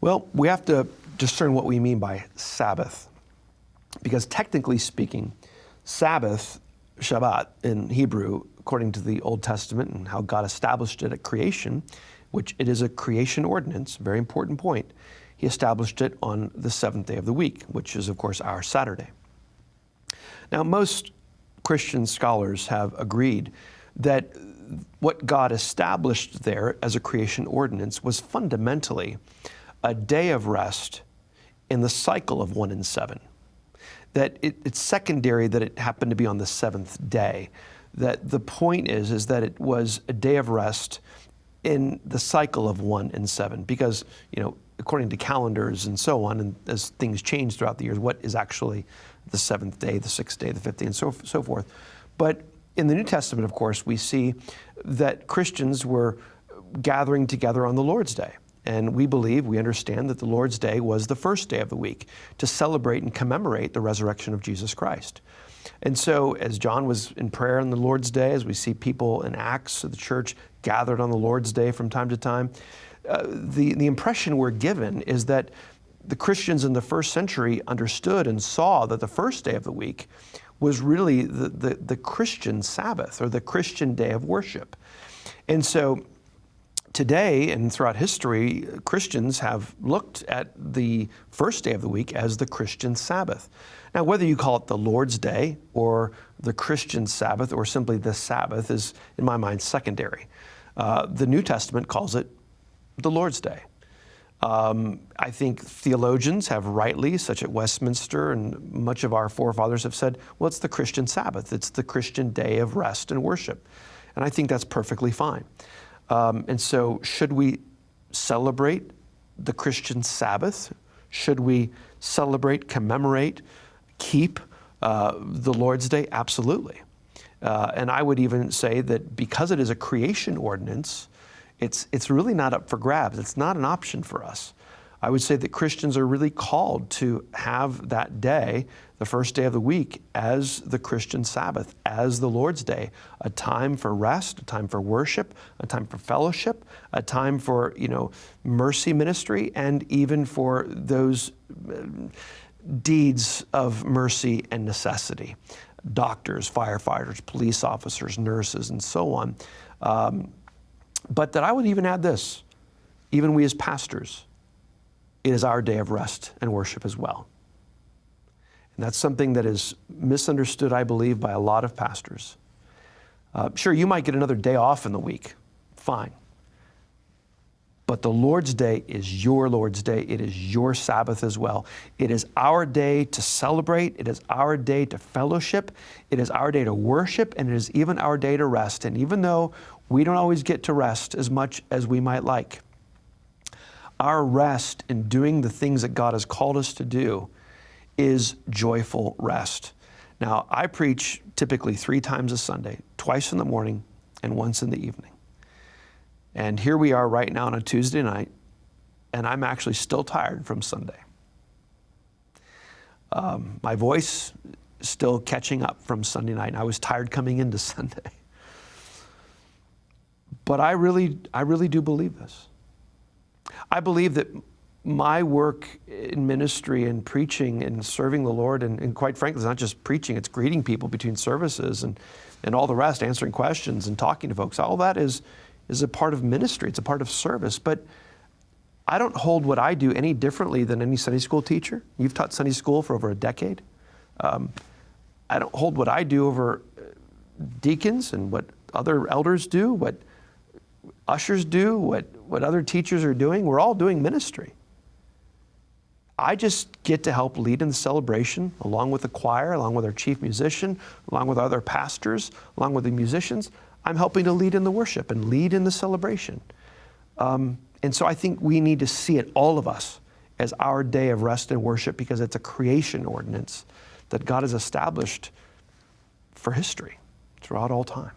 Well, we have to discern what we mean by Sabbath, because technically speaking, Sabbath, Shabbat in Hebrew, according to the Old Testament and how God established it at creation, which it is a creation ordinance, very important point, He established it on the seventh day of the week, which is, of course, our Saturday. Now, most Christian scholars have agreed that what God established there as a creation ordinance was fundamentally a day of rest in the cycle of 1 and 7. That it's secondary that it happened to be on the seventh day. That the point is that it was a day of rest in the cycle of 1 and 7, because, according to calendars and so on, and as things change throughout the years, what is actually the seventh day, the sixth day, the fifth day, and so forth. But in the New Testament, of course, we see that Christians were gathering together on the Lord's Day. And we understand that the Lord's Day was the first day of the week to celebrate and commemorate the resurrection of Jesus Christ. And so as John was in prayer on the Lord's Day, as we see people in Acts of the church gathered on the Lord's Day from time to time, the impression we're given is that the Christians in the first century understood and saw that the first day of the week was really the Christian Sabbath, or the Christian day of worship. And so today and throughout history, Christians have looked at the first day of the week as the Christian Sabbath. Now, whether you call it the Lord's Day or the Christian Sabbath or simply the Sabbath is, in my mind, secondary. The New Testament calls it the Lord's Day. I think theologians have rightly, such at Westminster and much of our forefathers have said, well, it's the Christian Sabbath. It's the Christian day of rest and worship. And I think that's perfectly fine. And so should we celebrate the Christian Sabbath? Should we celebrate, commemorate, keep the Lord's Day? Absolutely. And I would even say that because it is a creation ordinance, it's really not up for grabs. It's not an option for us. I would say that Christians are really called to have that day, the first day of the week, as the Christian Sabbath, as the Lord's Day, a time for rest, a time for worship, a time for fellowship, a time for, mercy ministry, and even for those deeds of mercy and necessity. Doctors, firefighters, police officers, nurses, and so on. But that I would even add this, even we as pastors, it is our day of rest and worship as well. And that's something that is misunderstood, I believe, by a lot of pastors. Sure, you might get another day off in the week. Fine. But the Lord's Day is your Lord's Day. It is your Sabbath as well. It is our day to celebrate. It is our day to fellowship. It is our day to worship. And it is even our day to rest. And even though we don't always get to rest as much as we might like, our rest in doing the things that God has called us to do is joyful rest. Now, I preach typically 3 times a Sunday, twice in the morning and once in the evening. And here we are right now on a Tuesday night, and I'm actually still tired from Sunday. My voice is still catching up from Sunday night, and I was tired coming into Sunday. But I really do believe this. I believe that my work in ministry and preaching and serving the Lord, and quite frankly, it's not just preaching, it's greeting people between services and all the rest, answering questions and talking to folks. All that is a part of ministry. It's a part of service. But I don't hold what I do any differently than any Sunday school teacher. You've taught Sunday school for over a decade. I don't hold what I do over deacons and what other elders do, what ushers do, what other teachers are doing. We're all doing ministry. I just get to help lead in the celebration along with the choir, along with our chief musician, along with other pastors, along with the musicians. I'm helping to lead in the worship and lead in the celebration. And so I think we need to see it, all of us, as our day of rest and worship, because it's a creation ordinance that God has established for history throughout all time.